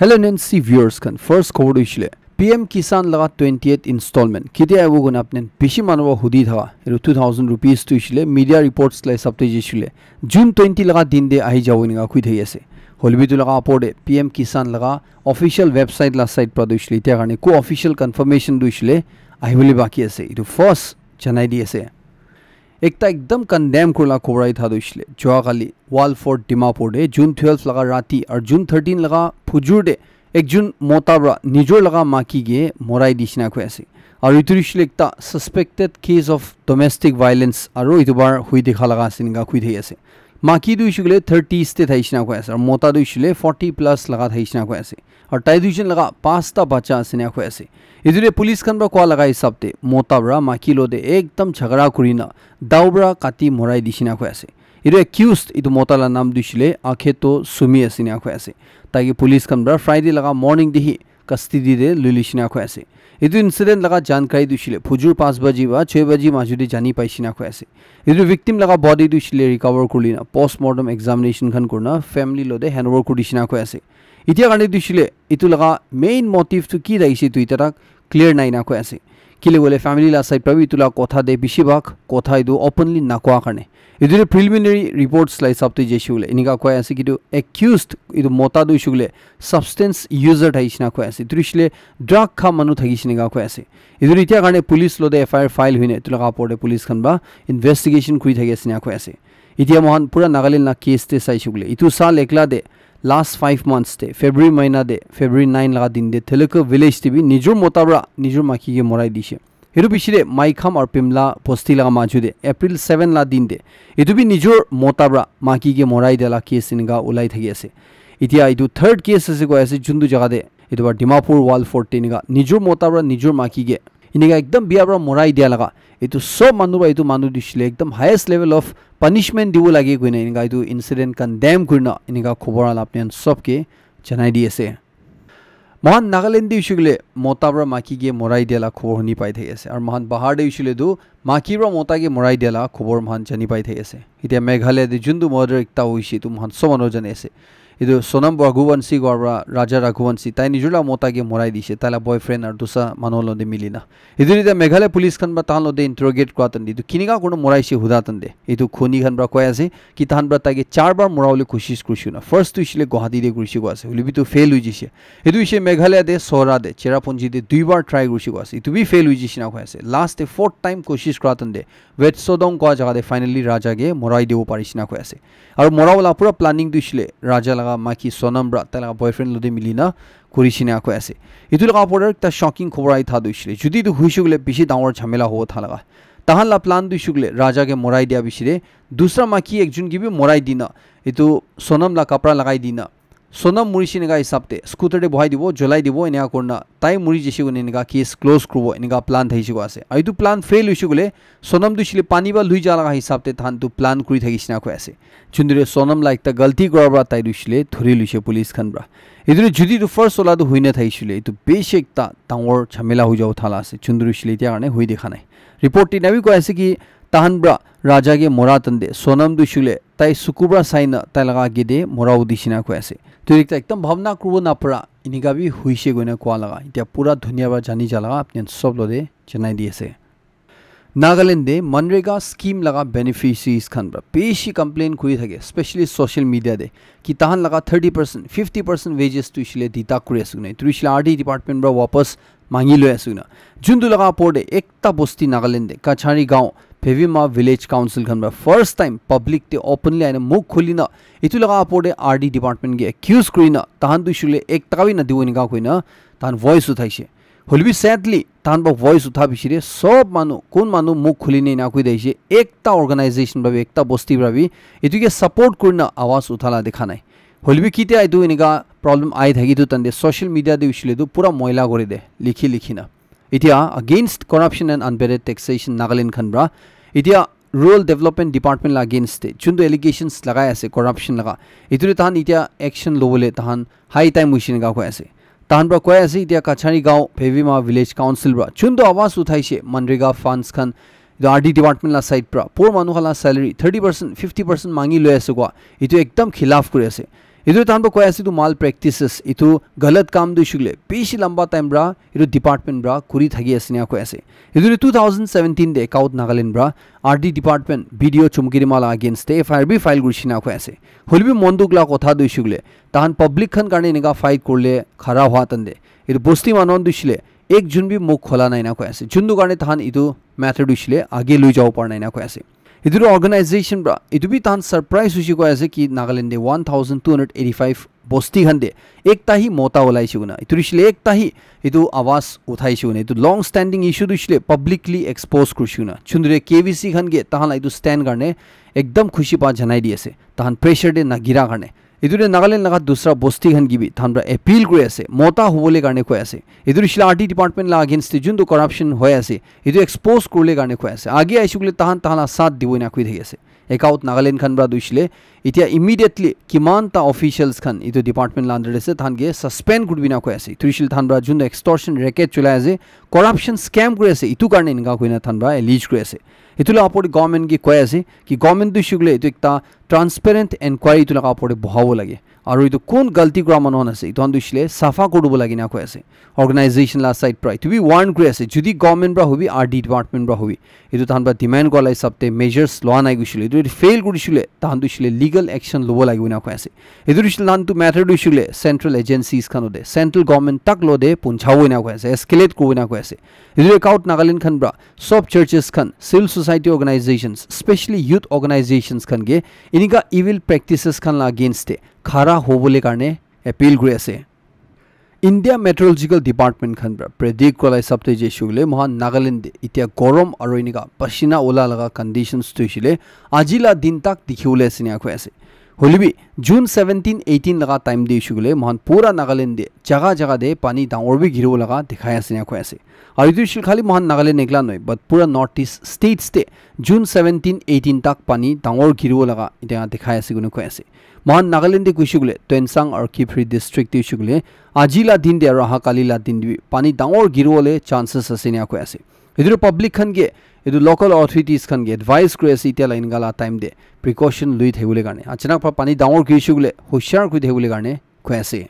Hello Nancy viewers kan first cover isle PM Kisan laga 28th installment kitia abu gun apnen bishi manwa hudi tha 2000 rupees to isle media reports lai sabte jisule June 20 laga din de ahi jawini ga khui thei ase holbi tu laga apode PM Kisan laga official website la site produce tia garne ko official confirmation du isle ahi boli baki ase itu first janai di ase एकता एकदम condemn करला कोबराई था दोइसले जोआगाली वाल fort Dimapur दे जून 12 लगा राती और जून 13 लगा फुजुर दे एक जून मोताबरा निजोर लगा माकी गे मोराई दिसना खोयासे और इतुरिसले एकता suspected case of domestic violence और इतुबार हुई देखा लगा सिनगा खुइ थैयासे माकी दुइसुगले 30 ते थाइसना खोयासे और मोता दुइसले 40 प्लस लगा थाइसना खोयासे और टाइ दुइजन लगा 5 ता बच्चा सिना खोयासे इधरे पुलिस खनबा को लगा हिसाबते मोताबरा माकिलो दे एकदम झगड़ा कुरिना दाउबरा काटी मोराई दिसिना खोयासे इधर एक्यूज्ड इदु मोताला नाम दुइसले आखेतो सुमी असिना खोयासे ताकि पुलिस खनबा फ्राइडे लगा मॉर्निंग दिही कस्टडी दे लुलिसिना खोयासे इदु इंसिडेंट लगा जानकारी दुइसले फुजुर 5 बजी बा 6 बजी माजुदे जानी पाइसिना खोयासे इदु विक्टिम लगा बॉडी दुइसले रिकवर कुलिना पोस्टमार्टम एग्जामिनेशन खन करना फैमिली लोदे हैंडओवर कुदिसिना खोयासे इतिया गाने दुइसले इतु लगा मेन मोटिव टु की दाइसि ट्विटर क्लियर नाइना खोयासे किले बोले फैमिली ला साइड प्रवि तुला कोथा दे बिशिबाक कोथा इदु ओपनली नाकोआ करने इदुरे प्रिलिमिनरी रिपोर्ट्स लाई सबते जेशुले इनिका खोयासे किदु एक्यूज्ड इदु मोता दुइसुगले सब्सटेंस यूजर थाइसिना खोयासे तुरिसले ड्रग खा मनु थागिसिनेगा खोयासे इदुरे इतिया गाने पुलिस लोदे एफआईआर फाइल हुइने तुला पोडे पुलिस खनबा इन्वेस्टिगेशन कुइ थागिसिना खोयासे इतिया मोहन पूरा नागालैंड ना केस ते साइसुगले इतु साल एकला दे last 5 months te February mahina de February 9 laga din de Teluk village tv nijur motabra nijur maki ge morai dishe hiru bishire Maikham or Pimla posti laga maju de April 7 la din de itu bi nijur motabra maki ge morai dela case inga ulai thagi ase itia itu third case ase ko ase jundu jaga de itu ba Dimapur wall 14 ga nijur motabra nijur maki ge iniga ekdam biabra morai dia laga itu so manuba itu manu disle ekdam highest level of punishment dibo lage koina iniga itu incident condemn kurna iniga khobor ala apne sobke janai di ase mohan Nagaland di usugle motabra maki ge morai diala khobor huni pai thai ase ar mohan bahar de usule du maki bra mota ge morai diala khobor mohan jani pai thai ase itia Meghalaya de jundu murder ekta hoisi tu mohan so mano jane ase idu Sonam Raghuvanshi gorra Raja Raghuvanshi tai nijula mota ge morai dise tala boyfriend ar dusa manolo de milina idu ida Meghalaya police khan ba talo de interrogate kwatan didu kiniga kono morai se hudatan de idu khoni khan bra koy ase ki tahan bra tage 4 bar moraule koshish kursuna first tu isle Guwahati de kursi ko ase hulibi tu fail hui jise idu ise Meghalaya de Sora de Cherrapunji de 2 bar try kursi ko ase itu bi fail hui jisina ko ase last de 4th time koshish kratan de Wetsodong ko jaga de finally Raja ge morai debo parisina ko ase ar morawala pura planning tu isle Raja maki Sonam bra tala boyfriend lode milina kurisina ko ase itu laga porder ta shocking khobor ai tha duisle judi du huisugule bishi dangor jhamela ho tha laga tahan la plan duisugule Raja ge morai dia bishire dusra maki ekjun gi bi morai dina itu Sonam la kapra lagai dina Sonam murisine ga hisabte scooter de bohai dibo jolai dibo enia korna tai muri jeshi gune enia case close kurbo enia plan thaisi ko ase aitu plan fail huisugule Sonam duisile pani ba lui jala ga hisabte than tu plan kuri thagisina ko ase chundure Sonam la ekta galti korba tai duisile thuri luise police khanbra idure judi tu first ola du huine thaisile itu beshekta tangor jhamela hu jau thala ase chundure sile tia garne hui dekha nai report ti nabi ko ase ki tahanbra Raja ge moratande Sonam duisule tai sukubra saina tai laga gede morau disina ko ase तो एकदम भावना करबो ना परा इनिगा भी हुइसे गने को लगा इtia पूरा दुनिया बा जानी जा लगा अपने सब लोदे जनाई दिएसे नागालैंड दे मनरेगा स्कीम लगा बेनिफिशियरीज खान बा पेशी कंप्लेन खुई थगे स्पेशली सोशल मीडिया दे कि ताहन लगा 30% 50% वेजेस तो इसले दीता करे सुने त्रिशला आरडी डिपार्टमेंट बा वापस मांगी लो सुना जुंदु लगा पोडे एकता बस्ती नागालैंड दे काछारी गांव Pevima village council khanba first time public te openly aina muk khulina itu laga apode RD department ge accuse kurina tahan duisule ek tawi na diwoni ga koina tahan voice uthaise holbi sadly tahan ba voice utha bishire sob manu kon manu muk khulina na koi daise ekta organization ba ekta bosti brabi itu ge support kurina awaz uthala dekhanai holbi kite aitu iniga problem ai thagi tu tande social media de usile du pura moila gori de likhi likhina itia against corruption and unpaid taxation Nagaland khanbra itia rural development department la against chundu allegations lagaya ase corruption laga ituri tahan itia action lobole tahan high time mission ga ko ase tahan bra ko ase itia Kachari gaon Pevima village council bra chundu awaz uthaise Manrega funds khan the RD department la side pra poor manu khala salary 30% 50% mangi lo ase ko itu ekdam khilaf kore ase इधर तान ब कोई ऐसी तो माल practices इतो गलत काम दो शुगले पेशी लंबा टाइम ब्रा इधर डिपार्टमेंट ब्रा कुरी थगी ऐसे को ऐसे इधर 2017 दे काउट नागालैंड ब्रा आरडी डिपार्टमेंट वीडियो चुमकिरी माला अगेंस्ट एफआईआर भी फाइल गुरसिना को ऐसे होल भी मंदुकला कोथा दो शुगले तान पब्लिक खन करने निगा फाइट करले खरा हुआ तंदे इधर बस्ती मानों दुशले एक जुन भी मुख खोला नहीं ना को ऐसे जुन दो करने तान इतो मैटर दुशले आगे लुई जाओ पड़ नहीं ना को ऐसे इधर ऑर्गेनाइजेशन ब्रा इधर भी तान सरप्राइज हुई को ऐसे कि नागालैंड दे 1285 बस्ती खंदे एक ताही मोता ओलाई शुगना इधर इसलिए एक ताही इधर आवाज उठाई शुगना इधर लॉन्ग स्टैंडिंग इशू दुशले पब्लिकली एक्सपोज कर शुगना चुंदरे केवीसी खंगे ताहला इधर स्टैंड करने एकदम खुशी पा जनाई दिए से ताहन प्रेशर दे ना गिरा करने इधर नागालैंड लगा दूसरा बस्ती खन की भी थानब्रा अपील करे ऐसे मोता होले करने को ऐसे इधर इसलिए आरटी डिपार्टमेंट ला अगेंस्ट जुन दो करप्शन हो ऐसे इधर एक्सपोज करले करने को ऐसे आगे आइसुगले ताहन ताहला साथ दिबो ना कोई थे ऐसे एकाउट नागालैंड खन ब्रा दुसले इतिया इमीडिएटली किमान ता ऑफिशियल्स खन इधर डिपार्टमेंट लांडर से थान के सस्पेंड कुड बिना को ऐसे त्रिशिल थान ब्रा जुन एक्सटॉर्शन रैकेट चलाए ऐसे करप्शन स्कैम करे ऐसे इतु करने इनका कोई ना थान ब्रा एलिज करे ऐसे इतुला अपोड गवर्नमेंट की कोई ऐसे कि गवर्नमेंट दुसुगले इतु एकता ट्रांसपेरेंट इंक्वायरी इतुला का अपोड बहाव लगे और इतु कौन गलती करा मनोन আছে ইতন দুইলে সাফা করব লাগি না কইছে অর্গানাইজেশন লা সাইড প্রাই টু বি ওয়ার্ন করে আছে যদি government bra hobby RD department bra hobby ইতু তানবা ডিমান্ড গলাই সবতে মেজার্স ল নাই গইছিল ইতু ফেল করিছিল তান দুইলে লিগ্যাল অ্যাকশন লব লাগি না কইছে ইতু দুইলে নান টু ম্যাটার দুইলে সেন্ট্রাল এজেন্সিজ খানো দে সেন্ট্রাল গভর্নমেন্ট তাক লো দে পুনছাও না কইছে এসকেলেট করব না কইছে ইতু একাউট নাগাল্যান্ড খান ব্রা সব চার্চেস খান civil society organizations specially youth organizations খান গে ইনিকা ইভিল প্র্যাকটিসেস খান লা अगेंस्ट खारा होबले कारणे अपील करे আছে इंडिया मेट्रोलॉजिकल डिपार्टमेंट खन प्रेडिक्ट कलाई सबते जे शुगले महान नागालैंड इतिया गरम और इनिका पसीना ओला लगा कंडीशंस तुइले आजिला दिन तक दिखिउले सिनिया को ऐसे होलिबी जून 17 18 लगा टाइम दे शुगले महान पूरा नागालैंड जगह जगह दे पानी डांगर भी गिरो लगा दिखाया सिनिया को ऐसे और इधर खाली महान नागालैंड निकला नय बट पूरा नॉर्थ ईस्ट स्टेट्स दे जून 17 18 तक पानी डांगर गिरो लगा इतना दिखाया सिगुन को ऐसे महान नागालैंड कुशुगले टेनसांग और किफ्री डिस्ट्रिक्ट शुगले आजिला दिन दे और हाकालीला दिन भी पानी डांगर गिरोले चांसेस असिनिया को ऐसे इधर पब्लिक खन के इधर लोकल अथॉरिटीज खन के एडवाइस करे ऐसे इतना लाइन गाला टाइम दे प्रिकॉशन लुई थेगुले गाने अचानक पर पानी डांगर गिरशुगले होशियार कुछ थेगुले गाने को ऐसे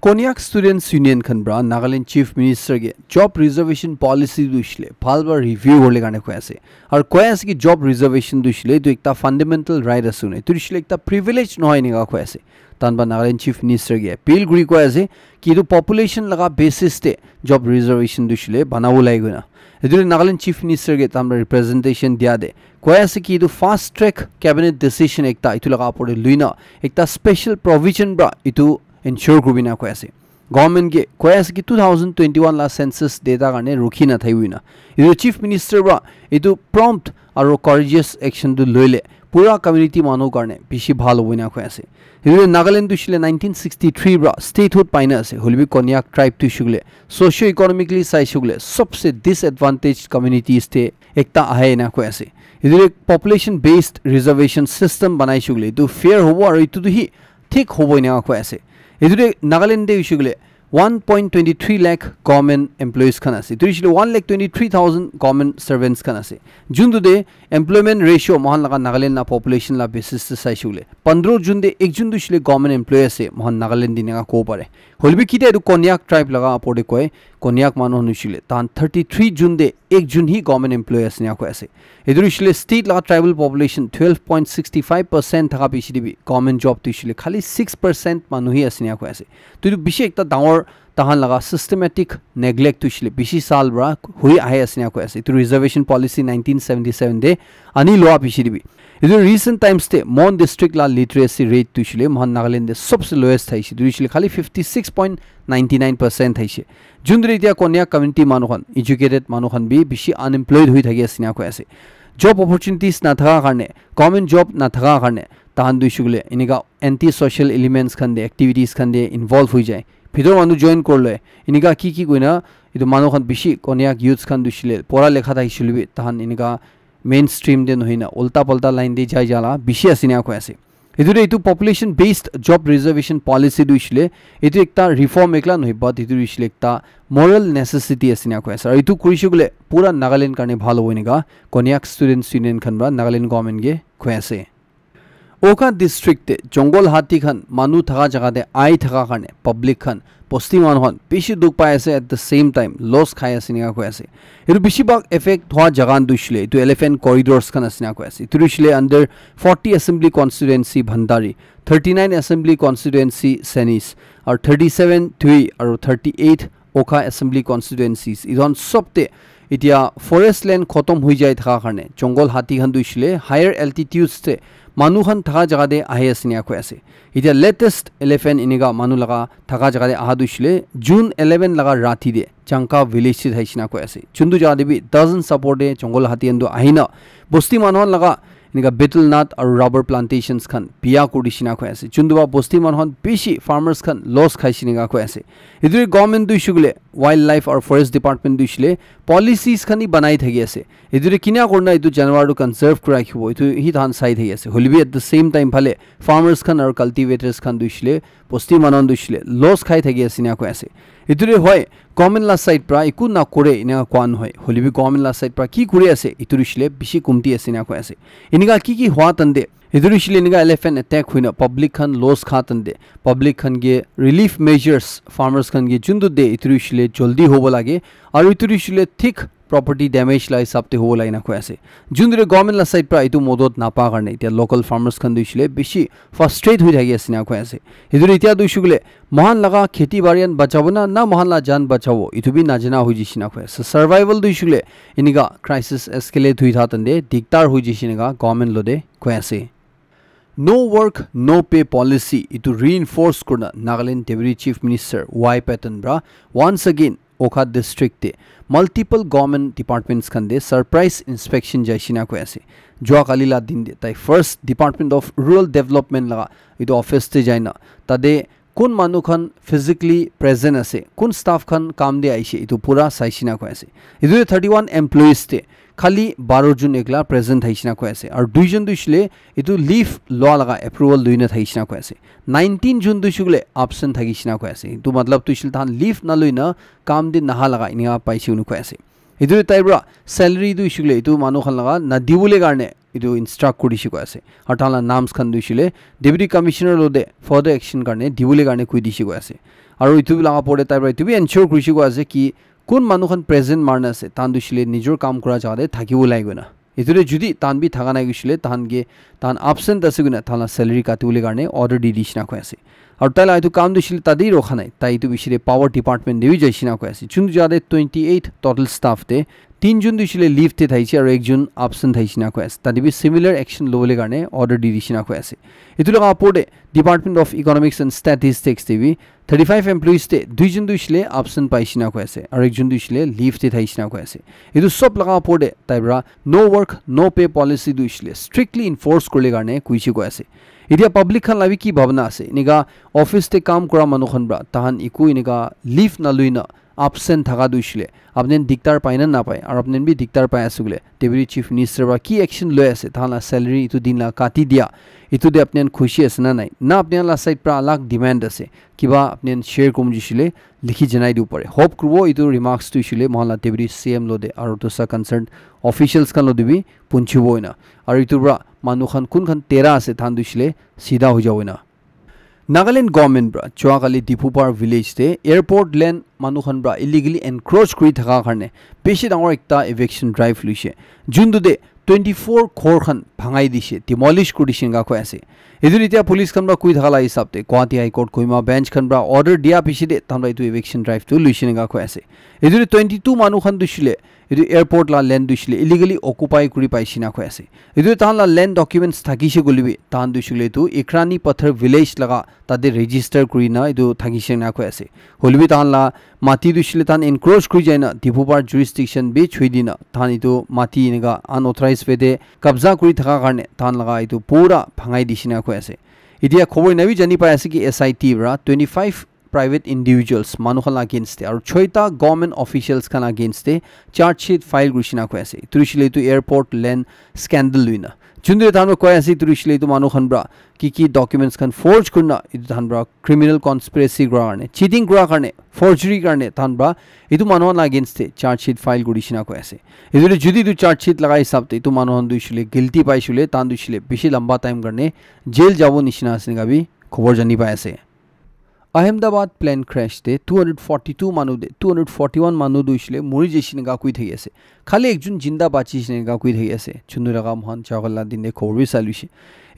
कोनियाक स्टूडेंट्स यूनियन खन ब्रा नागालैंड चीफ मिनिस्टर के जॉब रिजर्वेशन पॉलिसी दुसले फालबार रिव्यू करले गाने को ऐसे और कोई ऐसे की जॉब रिजर्वेशन दुसले तो एकता फंडामेंटल राइट असुने तो दुसले एकता प्रिविलेज नय निगा को ऐसे तानबा नागालैंड चीफ मिनिस्टर के अपील गुरी को ऐसे कि तो पॉपुलेशन लगा बेसिस ते जॉब रिजर्वेशन दुसले बनावो लागेना इधर नागालैंड चीफ मिनिस्टर के तानबा रिप्रेजेंटेशन दिया दे कोई ऐसे कि तो फास्ट ट्रैक कैबिनेट डिसीजन एकता इतु लगा पड़े लुइना एकता स्पेशल प्रोविजन ब्रा इतु इंश्योर करबिना को ऐसे गवर्नमेंट के कोई ऐसे कि 2021 ला सेंसस डेटा करने रुकी ना थई हुइना इधर चीफ मिनिस्टर ब्रा इतु प्रॉम्प्ट और करेजियस एक्शन दु लइले पूरा कम्युनिटी मानो करने पिछि भाल होइना को ऐसे इधर नागालैंड दुसले 1963 ब्रा स्टेटहुड पाइना আছে होलबी कोनियाक ट्राइब टू शुगले सोशियो इकोनॉमिकली साइ शुगले सबसे डिसएडवांटेज कम्युनिटीज थे एकता आहे ना को ऐसे इधर एक पॉपुलेशन बेस्ड रिजर्वेशन सिस्टम बनाई शुगले तो फेयर होबो और इतु ही ठीक होबो ना को ऐसे इधर नागालैंड दे शुगले 1.23 लाख गवर्नमेंट एम्प्लॉइज खान আছে तो इसलिए 1,23,000 गवर्नमेंट सर्वेंट्स खान আছে जुन दे एम्प्लॉयमेंट रेशियो महान लगा नागालैंड ना पॉपुलेशन ला बेसिस से साइ शुगले 15 जुन दे 1 जुन दुसले गवर्नमेंट एम्प्लॉय আছে महान नागालैंड दिनेगा को पारे होलबी किते दु कोनियाक ट्राइब लगा अपोडे कोय कोनियाक मानो नुशिले तान 33 जुन दे 1 जुन ही गवर्नमेंट एम्प्लॉय আছে ना को ऐसे इधर इसलिए स्टेट लगा ट्राइबल पॉपुलेशन 12.65% था पिछली गवर्नमेंट जॉब तो इसलिए खाली 6% मानु ही আছে ना को ऐसे तो विशेष एकता डांगर ताहान लगा सिस्टमैटिक नेग्लेक्ट तुछले बिशी साल ब्रा हुई आहे असनिया को ऐसे तो रिजर्वेशन पॉलिसी 1977 दे अनि लोआ पिछिबी इधर रीसेंट टाइम्स ते मोन डिस्ट्रिक्ट ला लिटरेसी रेट तुछले महान नागालैंड दे सबसे लोएस्ट थाइछि दुइछले खाली 56.99% थाइछि जुन रितिया कोनिया कम्युनिटी मानुखन एजुकेटेड मानुखन भी बिशी अनएम्प्लॉयड हुई थागि असनिया को ऐसे जॉब अपॉर्चुनिटीज ना थाका कारणे गवर्नमेंट जॉब ना थाका कारणे ताहान दुइछुगले इनिका एंटी सोशल एलिमेंट्स खन दे एक्टिविटीज खन दे इन्वॉल्व हुई जाय ভিতর মানুষ জয়েন করলে ইনিকা কি কইনা ইতো মানুষখন বেশি কোনিয়াক ইউথস খান দুছিলে পড়া লেখা থাইছিলবি তাহান ইনিকা মেইন স্ট্রিম দে নহিনা উল্টা পাল্টা লাইন দে যাই জালা বেশি আসিনা কো আছে ইদুরে ইতো population based job reservation policy দুইছিলে ইতো একটা রিফর্ম একলা নহি বাট ইতো দুইছিলে একটা মরাল নেসেসিটি আসিনা কো আছে আর ইতো কইছিগুলে পুরা নাগাল্যান্ড কারণে ভালো হইনিকা কোনিয়াক স্টুডেন্টস ইউনিয়ন খানবা নাগাল্যান্ড গভর্নমেন্ট গে কো আছে Oka district jongol hati khan manu thaka jaga de ai thaka karne public khan posti manhon bishi duk pai ase at the same time loss khai ase ninga ko ase etu bishi bag effect thwa jagan duishle etu elephant corridors khan asina ko ase etu duishle under 40 assembly constituency Bhandari 39 assembly constituency Senis or 37 Thui or 38 Oka assembly constituencies idon sobte itia forest land khotom hoi jai thaka karne jongol hati khan duishle higher altitudes te manu khan thaka jaga de ahi asnia ko ase itia latest elephant iniga manu laga thaka jaga de aha duishle June 11 laga rati de changka village se thaisina ko ase chundu jaga de bi doesn't support de jongol hati endo ahina bosti manhon laga iniga betel nut or rubber plantations khan pia kudishina ko ase chunduba bosti manhon bishi farmers khan loss khaisiniga ko ase iduri government duishugle wildlife or forest department duishle policies khani banai thagi ase iduri kinya korna idu janwar to conserve kura khibo itu hi than sai thagi ase holbi at the same time phale farmers khan or cultivators khan duishle bosti manon duishle loss khai thagi asina ko ase iduri hoy government la side pra iku na kore ina kwan hoy holibi government la side pra ki kure ase ituri shle bishi kumti asina ko ase iniga ki hwa tande iduri shle iniga elephant attack huina public khan loss kha tande public khan ge relief measures farmers khan ge jundu de ituri shle joldi hobo lage aru ituri shle thick property damage lai sabte ho laina ko ase jundure government la side pra itu modot na pa karne tia local farmers khan duishle bishi frustrate hoi thagi asina ko ase idure itia duishugle mohan laga kheti barian bachabona na mohan la jan bachavo itu bi na jana hoi jisina ko ase survival duishugle iniga crisis escalate hui tha tande diktar hoi jisina government lode ko ase No work, no pay policy itu reinforce kurna Nagaland Deputy Chief Minister Y. Pattonbra once again Oka district te multiple government departments khande surprise inspection jaishina ko ase joa kalila din de tai first Department of Rural Development laga itu office te jaina tade kun manu khan physically present ase kun staff khan kam de aise itu pura saishina ko ase itu 31 employees te khali 12 jun ekla present thaisina ko ase ar 2 jun duishle itu leave law laga approval duina thaisina ko ase 19 jun duisule absent thagisina ko ase itu matlab tuishil than leave na loina kam din naha laga inia paisiunu ko ase itu taibra salary duisule itu manu khan laga na diule garne itu instruct kodishi ko ase atala names khan duisile deputy commissioner lode further action garne diule garne koi dishi ko ase aru itu laga pore taibra itu bi ensure kurishi ko ase ki কোন মানুহ খন present মারনা আছে তান দুইছিলে নিজৰ কাম কৰা জাগাতে থাকিব লাগিনা ইতুৰে যদি তান বি থাকা নাই গিছিলে তানগে তান অ্যাবসেন্ট আছে গুনা তানা স্যালারি কাটিবলে কাৰণে অৰ্ডাৰ দি দিছিনা কৈ আছে আৰু তাইলা এইটো কাম দিছিল তাদেই ৰখা নাই তাই ইটো বিশিৰে পাৱাৰ ডিপাৰ্টমেন্ট দেই যাইছিনা কৈ আছে চুন জাদে 28 টোটাল স্টাফ তে 3 জন দিছিলে লিভ তে থাইছে আৰু একজন অ্যাবসেন্ট থাইছিনা কৈ আছে তাদি বি সিমিলাৰ অ্যাকশন লবলে কাৰণে অৰ্ডাৰ দি দিছিনা কৈ আছে ইটো লগা আপোৰ্টে department of economics and statistics টিভি 35 employees te duijon duishle absent paisina ko ase aru ekjon duishle leave te thaisina ko ase edu sob laga porde taibra no work no pay policy duishle strictly enforce korle garne kuichi ko ase idia public khan labi ki bhavna ase niga office te kam kora manu khan bra tahan iku iniga leave na luina absent thaga duishle apnen diktar paina na pai aru apnen bi diktar pai asugule deputy chief minister ba ki action loi ase thana salary itu din la kati dia itu de apnen khushi ase na nai na apnen la side pra alag demand ase kiba apnen share kom jishile likhi janai du pare hope krubo itu remarks tu shile mohalla deputy cm lode aru to sa concerned officials kan lode bi punchiboina aru itu bra manu khan kun khan 13 ase than du shile sida ho jaoina Nagaland government bra Chuakali Dipupar village te airport land manu khan bra illegally encroach kuri thaka karne beshi dangor ekta eviction drive luise jundu de 24 khor khan bhangai dise demolish kuri singa ko ase eduri tia police khan bra kui thaka la hisab te Guwahati High Court Kohima bench khan bra order dia pishi de tamra itu eviction drive tu luisinga ko ase eduri 22 manu khan dusile edu airport la land dusile illegally occupy kuri paisina ko ase edu tan la land documents thakise golibi tan dusile tu Ikrani Pathar village laga tade register kuri na edu thakise na ko ase holibi tan la mati dusile tan encroach kuri jaina Dipupar jurisdiction be chuidina tan itu mati niga unauthorized way de kabza kuri thaka karne tan laga itu pura bhangai disina ko ase idia khobor nabi jani pai ase ki SIT bra 25 private individuals manukhan against te aru 6ta government officials kan against te charge sheet file grishina ko ase turishile tu airport land scandal luina chunde than ko ase turishile itu manu khan bra ki documents khan forge kurna itu than bra criminal conspiracy garne cheating kura karne forgery karne than bra itu manu against charge sheet file gurishina ko ase idure judi du charge sheet lagai sabte itu manu han duishile guilty paishule tan duishile bishi lamba time karne jail jabo nishina ase ga bi khobor jani pa ase Ahmedabad plane crash de 242 manu de 241 manu duishile mori jeshin ga kui thegi ase khali ekjun jinda bachi shin ga kui thegi ase chunura ga mohan chawalla din de khobri salushi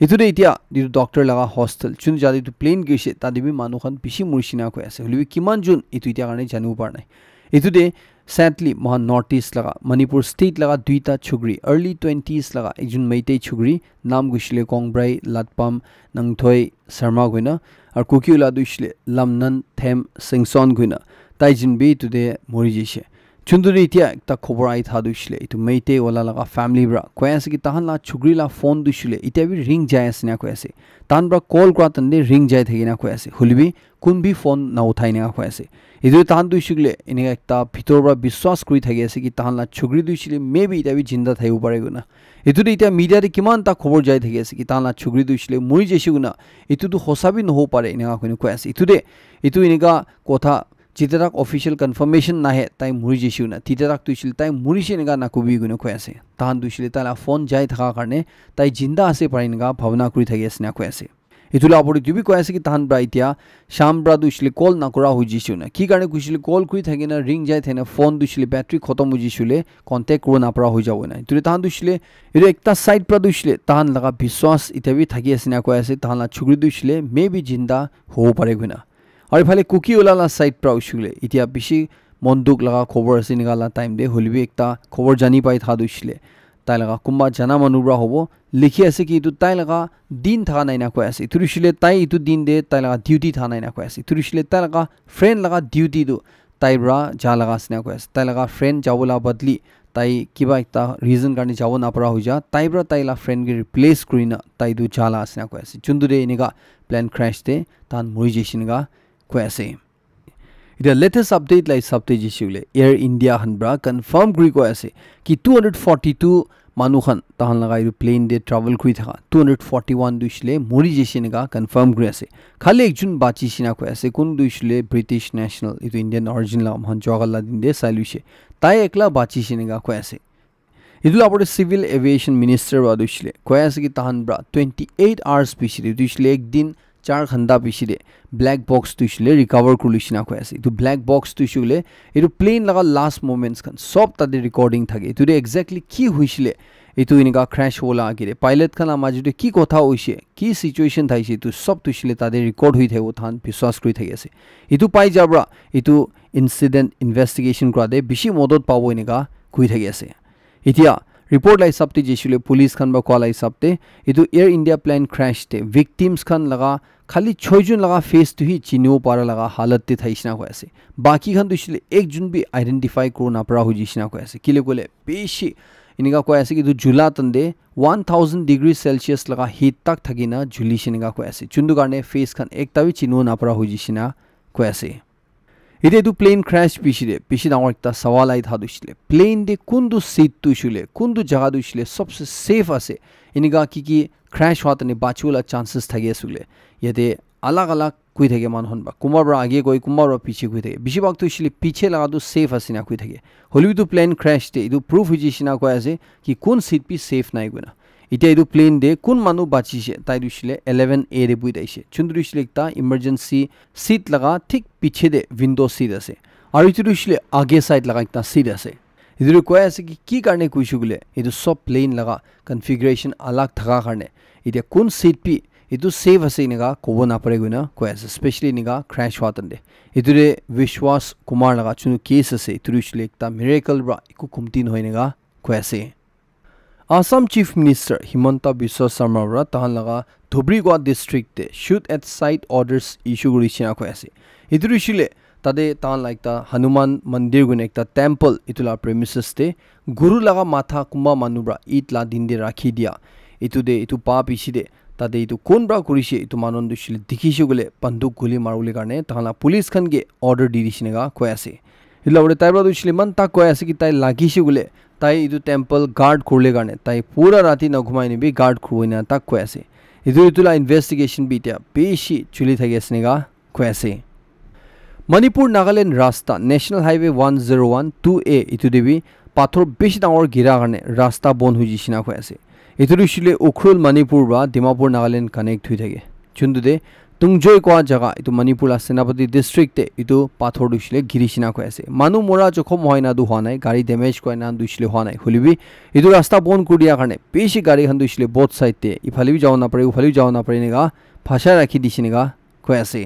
itu de itia ditu doctor laga hostel chun jadi tu plane gishe tadibi manu khan bishi murishina ko ase holibi kiman jun itu itia garne janu par nai itu de sadly mohan northeast laga manipur state laga duita chugri early 20s laga ekjun meitei chugri nam gushile kongbrai latpam nangthoi sarma goina ar kukiula duishle lamnan them singson guina taijin be today mori jishe chunduri itia ekta khobor ai tha duishle itu meite wala laga family bra koyas ki tahan la chugri la phone duishle itia bi ring jay asna koyase tan bra call kra tan de ring jay thegina koyase hulbi kun bi phone na uthaina koyase idu tan duishle ine ekta bhitor bra biswas kri thagi ase ki tahan la chugri duishle maybe itia bi jinda thaiu pare guna itu itia media de kiman ta khobor jay thagi ase ki tahan la chugri duishle mori jeshi guna itu du hosabi no ho pare ine ga koine koyase itu iniga kotha Chitarak official confirmation na he tai muri jishu na titarak tuishil tai muri shenga na kubi gune koyase tahan duishile ta la phone jai thaka karne tai jinda ase paringa bhavna kuri thagi asna koyase itula apori jubi koyase ki tahan braitia sham bra duishile call na kura hujishu na ki karne kuishile call kuri thagi na ring jai thena phone duishile battery khotom hujishule contact kuro na pra hojabo na itule tahan duishile iru ekta side pra duishile tahan laga biswas itabi thagi asna koyase tahan la chugri duishile maybe jinda ho pare guna और इफाले cookie ओलाला side प्रा उशुले इतिया बिशी monduk laga khobor ase nigala time de holbi ekta khobor jani pai tha duisle tai laga kumba jana manubra hobo likhi ase ki tu tai laga din tha naina ko ase turishile tai itu din de tai laga duty tha naina ko ase turishile tai laga friend laga duty du tai bra ja laga sna ko ase tai laga friend jabola badli tai kiba ekta reason karni jabo na para hoja tai bra tai la friend ge replace krina tai du jala asna ko ase chundure iniga plane crash de tan muri jeshin ga ko ase The latest update like sabte jishule Air India hanbra confirm gri ko ase ki 242 manuhan tahan lagai plane de travel kri tha 241 duishle mori jishine ga confirm gri ase khali ekjun bachi sina ko ase kun duishle British national itu Indian origin la man jogalla din de saluche tai ekla bachi sine ga ko ase idul apore civil aviation minister wa duishle ko ase ki tahan bra 28 hours pichide duishle ek din 4 khanda pichide black box tuishile recover kulishina ko ase to black box tuishule itu plane laga last moments kan sob ta de recording thage to exactly ki huishile itu iniga crash hola agire pilot kana majude ki kotha hoise ki situation thaise to sob tuishile ta de record hui thego than biswas kri thage ase itu pai jabra itu incident investigation kra de bishi modot pabo iniga kui thage ase itia report lai sabte jishule police khan ba call ai sabte itu Air India plane crash te victims khan laga khali 6 jun laga face to hi chinu para laga halat te thaisna ko ase baki khan dushile ek jun bi identify korna para hujishna ko ase kile gole beshi iniga ko ase ki du jula tande 1000 degree celsius laga heat tak thagina juli shinga ko ase chundu garne face khan ekta bi chinu na para hujishna ko ase ide du plane crash pishi dangor ekta sawal ai tha dushile plane de kundu seat tu shule kundu jaga dushile sabse safe ase iniga ki crash hwa tane bachula chances thage sule yede alag alag kui thage man honba kumar bra age koi kumar bra piche kui thage bishi bak tu shile piche laga du safe asina kui thage holi du plane crash te idu proof hujishina ko ase ki kun seat pi safe nai guna ite idu plane de kun manu bachi she tai du shile 11A re bui daise chundru shile ekta emergency seat laga thik piche de window seat ase aru itu shile age side laga ekta seat ase idu ko ase ki karne kuishugule idu sob plane laga configuration alag thaga karne ite kun seat pi itu save ase niga kobo na pare guna ko ase especially niga crash watande idure Vishwas Kumar laga chunu case ase turishle ekta miracle bra iku kumtin hoinega ko ase Assam Chief Minister Himanta Biswa Sarma ra tahan laga Dhubrigwa district te shoot at site orders issue gurishina ko ase idurishile tade tahan like ta Hanuman Mandir gun ekta temple itula premises te guru laga matha kumba manubra itla dinde rakhi dia itu de itu pa pichide tade itu kon bra kurishe itu manon dushile dikhishe gole banduk guli marule karne tahala police khan ge order di dishinega ko ase ilawre tai bra dushile man ta ko ase ki tai lagishe gole তাই ইটো temple guard কৰিলে কাৰণে তাই পুৰা ৰাতি নঘুমাই নিবি guard খুৱাই না তাক কৈ আছে ইটোলা ইনভেষ্টিগেশ্যন বি এতিয়া বেছি চলি থাকি আছে নেগা কৈ আছে মণিপুৰ নাগালেণ্ড ৰাস্তা নেশ্যনেল হাইৱে 101 2A ইটো দেবি পাথৰ বেছি ডাঙৰ গিৰা কাৰণে ৰাস্তা বন্ধ হৈ যিছিনা কৈ আছে ইটো দিছিলে উখৰুল মণিপুৰ বা ডিমাপুৰ নাগালেণ্ড কানেক্ট হৈ থাকে যোনটোতে তুংজয় কোৱা জাগা ইটো মণিপুৰ সেনাপতি ডিষ্ট্ৰিক্টে ইটো পাথৰ দিছিলে গিৰিছিনা কৈ আছে মানুহ মৰা জখম হয় না দু হোৱা নাই গাড়ী ডেমেজ কৰা না দিছিলে হোৱা নাই হলিবি ইটো ৰাস্তা বন্ধ কৰি দিয়াৰ কাৰণে বেছি গাড়ী খান দিছিলে বোথ সাইডতে ইফালেও যাব নাপাৰে উফালেও যাব নাপাৰে নেগা ভাষা ৰাখি দিছিনেগা কৈ আছে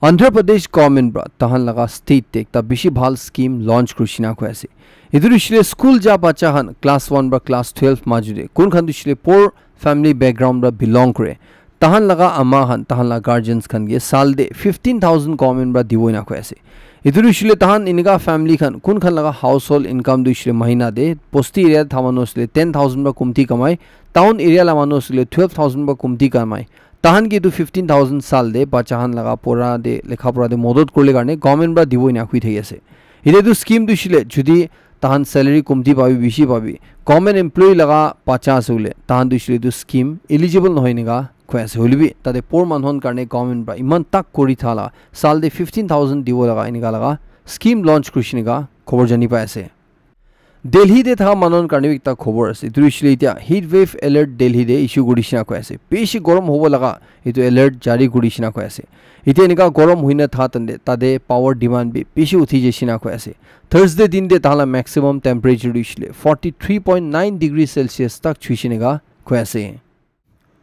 অন্ধ্ৰ প্ৰদেশ গভৰ্ণমেণ্ট ব্ৰা তাহান লগা ষ্টেট একটা বেছি ভাল স্কিম লঞ্চ কৰিছিনা কৈ আছে ইটো দিছিলে স্কুল যা বাচ্চা হান ক্লাছ 1 বা ক্লাছ 12 মাজুৰে কোন খান দিছিলে পোৰ ফ্যামিলি ব্যাকগ্ৰাউণ্ড বা বিলং কৰে তাহান লগা আমা হান তাহান লগা গাৰ্জিয়ানছ খান গে সাল দে 15000 গভৰ্ণমেণ্ট বা দিবই না কৈ আছে ইটো দিছিলে তাহান ইনকা ফ্যামিলি খান কোন খান লগা হাউস হোল্ড ইনকাম দিছিলে মহিনা দে বস্তি এৰিয়া থামানো আছিলে 10000 বা কমতি কমাই টাউন এৰিয়া লামানো আছিলে 12000 বা কমতি কমাই তাহান কি 15000 সাল দে বাচ্চাহান লগা পড়া দে লেখা পড়া দে মদত করলে কাৰণে গভর্নমেন্ট বা দিবই না হুই থাকি আছে ইটো স্কিম দিছিলে যদি তাহান স্যালারি কমতি পাবি বেছি পাবি গভর্নমেন্ট এমপ্লয়ি লগা বাচ্চা আছে বলে তাহান দিছিলে ইটো স্কিম এলিজিবল নহয় নেগা কৈ আছে হলিবি তাতে পোৰ মানুহৰ কাৰণে গভৰ্নমেন্ট বা ইমান তাক কৰি থালা সাল দে 15000 দিব লগা এনেকা লগা স্কিম লঞ্চ কৰিছিনেগা খবৰ জানি পাই আছে দিল্লী দে থাকা মানুহৰ কাৰণে একটা খবৰ আছে ইটো দিছিলে এতিয়া হিট ওয়েভ এলাৰ্ট দিল্লী দে ইস্যু কৰিছিনা কৈ আছে বেছি গৰম হ'ব লগা ইটো এলাৰ্ট জাৰি কৰিছিনা কৈ আছে এতিয়া এনেকা গৰম হৈনা থাতন্দে তাতে পাৱাৰ ডিমান্ড বি বেছি উঠি যেছিনা কৈ আছে থাৰ্সডে দিন দে তাহলা ম্যাক্সিমাম টেম্পাৰেচাৰ দিছিলে 43.9 ডিগ্ৰী সেলসিয়াস তাক ছুইছিনেগা কৈ আছে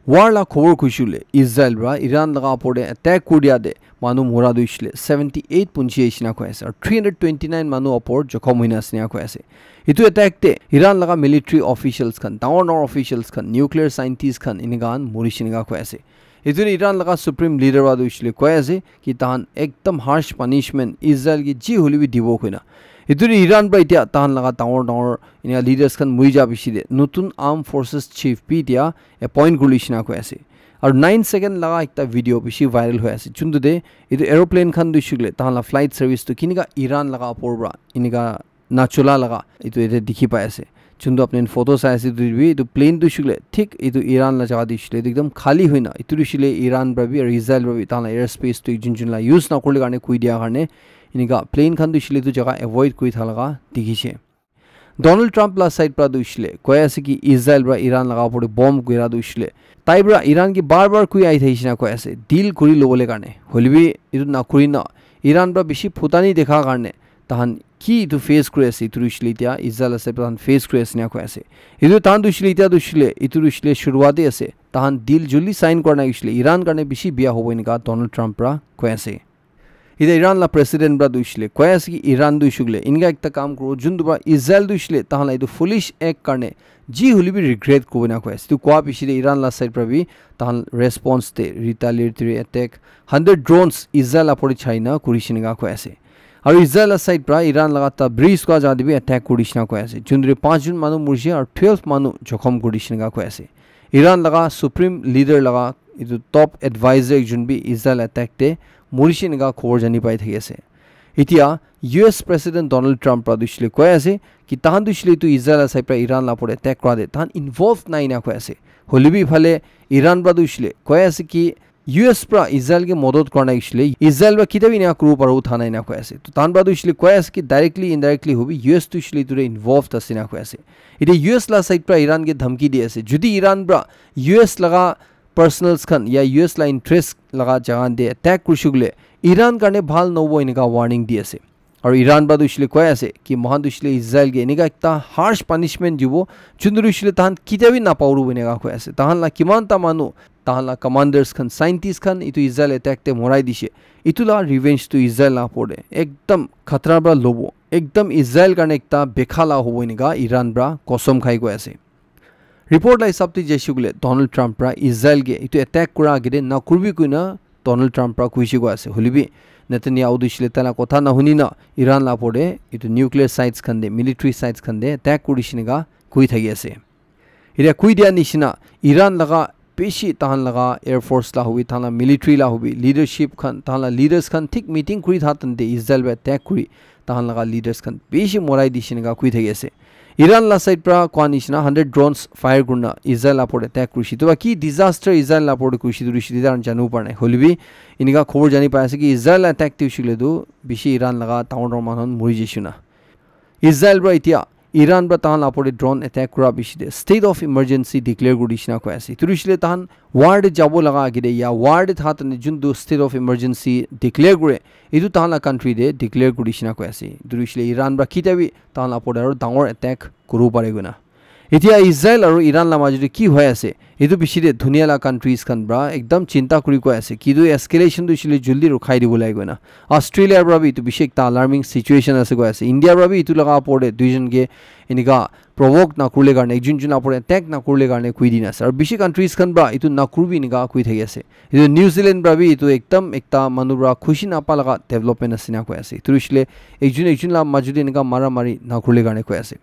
ওয়ারলা খবর খুশিলে ইসরায়েল রা ইরান লগা পড়ে অ্যাটাক করিয়া দে মানু মরা দিছিলে 78 পুঞ্চি এসিনা কৈ আছে আর 329 মানু অপর জখম হইনা আসিনা কৈ আছে ইটো অ্যাটাকতে ইরান লগা মিলিটারি অফিশিয়ালস খান ডাঙৰ অফিশিয়ালস খান নিউক্লিয়াৰ সাইন্টিস্ট খান ইনগান মৰিছিনেগা কৈ আছে ইটো ইরান লগা সুপ্রিম লিডার वा দিছিলে কৈ আছে কি তাহান একদম হার্শ পানিশমেন্ট ইসরায়েল কি জি হলিবি দিব কইনা ইটো ইরান বা এতিয়া তাহান লগা ডাঙৰ ইনা লিডাৰ্স খান মুই যা বিছিলে নতুন আৰ্ম ফোৰ্সেস চিফ পি দিয়া এপয়েন্ট কৰিছিনা কৈ আছে আৰু 9 সেকেন্ড লগা একটা ভিডিও বেছি ভাইৰাল হৈ আছে যোনটো দে ইটো এৰোপ্লেন খান দিছিলে তাহালা ফ্লাইট সাৰ্ভিস তো কিনিকা ইৰান লগা পৰবা ইনিকা নাচলা লগা ইটো এতে দেখি পাই আছে যোনটো আপনি ফটো চাই আছে দিবি ইটো প্লেন দিছিলে ঠিক ইটো ইরান লা জাগা দিছিলে একদম খালি হইনা ইটো দিছিলে ইরান বাবি আৰু ইসৰায়েল বাবি তাহালা এয়াৰ স্পেস তো যোনলা ইউজ না কৰিলে কাৰণে কই দিয়া কাৰণে ইনিকা প্লেন খান দিছিলে তো জাগা এভয়েড কৰি থালাগা দেখিছে ডোনাল্ড ট্ৰাম্প লা সাইড পৰা দিছিলে কৈ আছে কি ইসৰায়েল বা ইৰান লগা পৰে বম গিৰা দিছিলে তাইবৰা ইৰান কি বাৰ কই আই থাইছিনা কৈ আছে ডিল কৰি লবলে কাৰণে হলিবি ইটো না কৰি না ইৰান বা বেছি ফুটানি দেখা কাৰণে তাহান কি ইটো ফেস কৰি আছে ইটো দিছিলে এতিয়া ইসৰায়েল আছে তাহান ফেস কৰি আছে না কৈ আছে ইটো তাহান দিছিলে এতিয়া দিছিলে ইটো দিছিলে শুৰুৱাতে আছে তাহান ডিল জলদি সাইন কৰা নাইছিলে ইৰান কাৰণে বেছি বিয়া হ'ব এনেকা ডোনাল্ড ট্ৰাম্প পৰা কৈ আছে ইদে ইরান লা প্রেসিডেন্ট ব্রা দুইছিলে কৈ আছে কি ইরান দুইছুগলে ইনকা একটা কাম করো যোনটো বা ইসরায়েল দুইছিলে তাহলে ইটো ফুলিশ এক কারণে জি হলিবি রিগ্রেট করবে না কৈ আছে তো কোয়া পিছিরে ইরান লা সাইড প্রবি তাহল রেসপন্স তে রিটালিয়েটরি অ্যাটাক 100 ড্রোনস ইসরায়েল আপরি চাইনা করিছিনেগা কৈ আছে আৰু ইসৰায়েল সাইড পৰা ইৰান লাগাতা ব্ৰিজ কা যা দিবি অ্যাটাক কৰিছিনা কৈ আছে যোনৰে 5 জন মানুহ মৰিছে আৰু 12 মানুহ জখম কৰিছিনেগা কৈ আছে ইৰান লগা সুপ্ৰিম লিডাৰ লগা ইটো টপ এডভাইজাৰ একজন বি ইসৰায়েল অ্যাটাকতে মৰিছিনেগা খবৰ জানি পাই থাকি আছে এতিয়া ইউএস প্ৰেসিডেন্ট ডোনাল্ড ট্ৰাম্প পৰা দিছিলে কৈ আছে কি তাহান দিছিলে তো ইসৰায়েল সাইড পৰা ইৰান লা পৰে অ্যাটাক কৰা দে তাহান ইনভলভ নাই না কৈ আছে হলিবি ফালে ইৰান পৰা দিছিলে কৈ আছে কি ইউএস পৰা ইসৰায়েল কে মদত কৰা নাইছিলে ইসৰায়েল বা কিতাবি না কৰো পাৰো উঠা নাই না কৈ আছে তো তাহান পৰা দিছিলে কৈ আছে কি ডাইৰেক্টলি ইনডাইৰেক্টলি হবি ইউএস দিছিলে তোৰে ইনভলভ আছে না কৈ আছে এতিয়া ইউএস লা সাইড পৰা ইৰান কে ধমকি দি আছে যদি ইৰান পৰা ইউএস লগা पर्सनल्स खान या यूएस ला इंटरेस्ट लगा जगान दे अटैक कुशुगले ईरान करने भाल नोबो इनका वार्निंग दी আছে और ईरान बाद उछले कोय আছে कि महान दुछले इस्राएल के इनका एकता हार्श पनिशमेंट दिबो जुंदुरुछले तान किताबी ना पावरु बनेगा कोय আছে ताहन ला किमान ता मानु ताहन ला कमांडर्स खान साइंटिस्ट खान इतु इस्राएल अटैक ते मोराई दिसे इतुला रिवेंज तो इस्राएल ला पड़े एकदम खतरा बरा लोबो एकदम इस्राएल करने एकता बेखाला होबो इनका ईरान बरा कसम खाई कोय আছে रिपोर्ट लाई सबति जेसुगले डोनाल्ड ट्रम्प रा इस्राएल गे इतु अटैक करा गिदे ना कुरबि कुना डोनाल्ड ट्रम्प रा कुइसिगो আছে হলিবি नेतन्याहु दिसले ताला কথা না হুনি না ইরান লা পড়ে ইতু নিউক্লিয়ার সাইটস খান দে মিলিটারি সাইটস খান দে অ্যাটাক করিছিনেগা কুই থাকি আছে ইরা কুই দিয়া নিছিনা ইরান লাগা peshi tahan laga air force la hobi thana military la hobi leadership khan thana leaders khan thik meeting kuri thatan de Israel ba attack kuri tahan laga leaders khan peshi morai dishin ga kui thege ase Iran la side pra kwanishna 100 drones fire gurna Israel apor attack kuri to ki disaster Israel apor kuri du rishi dar janu parne holbi iniga khobor jani pa ase ki Israel attack tu shile do bishi Iran laga town manon muri jishuna Israel bra itia Iran bra tahan apore drone attack kura bishide state of emergency declare gudishna ko ase turishile tahan war de jabo laga gide ya war de thatane jundu state of emergency declare gure idu tahan la country de declare gudishna ko ase turishile Iran bra kitabi tahan apore aro dangor attack kuru pare guna itia Israel aro Iran la majuri ki hoy ase idu bishide dunia la countries khan bra ekdam chinta kuri ko ase kidu escalation du shile juldi rukhai dibo lai guna Australia bra bi tu bishek ta alarming situation ase ko ase India bra bi tu laga pore duijon ge iniga provoke na kurle garne ekjun jun apore attack na kurle garne kui din ase ar bishi countries khan bra itu na kurbi niga kui thege ase idu New Zealand bra bi itu ekdam ekta manubra khushi na pa laga development asina ko ase turishile ekjun la majuri niga mara mari na kurle garne ko ase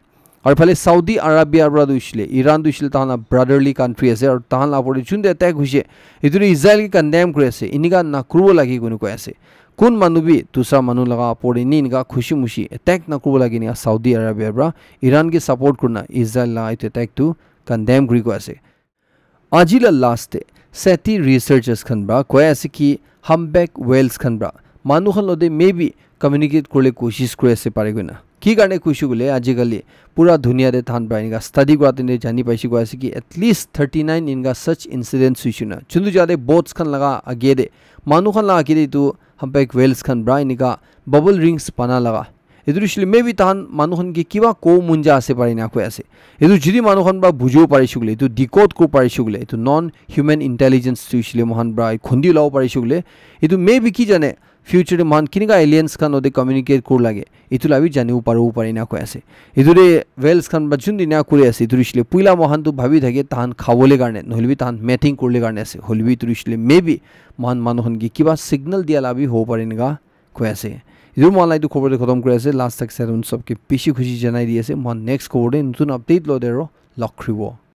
और फले Saudi Arabia ब्रा दुइशले Iran दुइशले ताना brotherly country असे और तान लापोरे चुंदे attack हुइसे इदुरे Israel की condemn करे असे इनिगा ना कुरबो लागि गुनु को असे कुन मानुबी दूसरा मानु लगा पोरे इनिगा खुशी मुशी अटैक ना कुरबो लागि नि सऊदी अरेबिया ब्रा ईरान के सपोर्ट करना इजराइल ला इते अटैक टू कंडेम करी को असे आजिला लास्ट सेटी रिसर्चर्स खन ब्रा को असे कि हम्बैक वेल्स खन ब्रा मानु खन लोदे मे बी कम्युनिकेट करले कोशिश करे असे पारे गना की गाने खुशी गुले आजिकली पूरा दुनिया दे थान बा इनका स्टडी कराते ने जानी पाइसी को ऐसे कि एटलीस्ट 39 इनका सच इंसिडेंट्स हुइसुना चुंदु जादे बोट्स खन लगा आगे दे मानु खन लगा के दे तो हम पे एक वेल्स खन ब्रा इनका बबल रिंग्स पना लगा इदुरिशले मे बी तान मानु खन के किवा को मुंजा आसे पारि ना को ऐसे इदु जिदि मानु खन बा बुझो पारिसुगले तो डिकोड को पारिसुगले तो नॉन ह्यूमन इंटेलिजेंस तुइसले मोहन ब्रा खुंदी लाव पारिसुगले इदु मे बी की जाने फ्यूचर मान किनिगा एलियंस खान ओदे कम्युनिकेट कर लागे इतुलाबी जानिउ पारो पारिना को आसे इदुरे वेल्स खान बजुन दिना करे आसे इदुरिसले पुइला महान तो भाबी थाके तान खावले गाने नहलबी तान मैथिंग करले गाने आसे हलबी इदुरिसले मेबी मान मानहन की किबा सिग्नल दिया लाबी हो पारिनगा को आसे इदु मलाई तो खबर खत्म करे आसे लास्ट तक सेवन सबके पिसी खुशी जनाई दिए आसे मान नेक्स्ट खबर दे नतुन अपडेट लो देरो लखरिबो।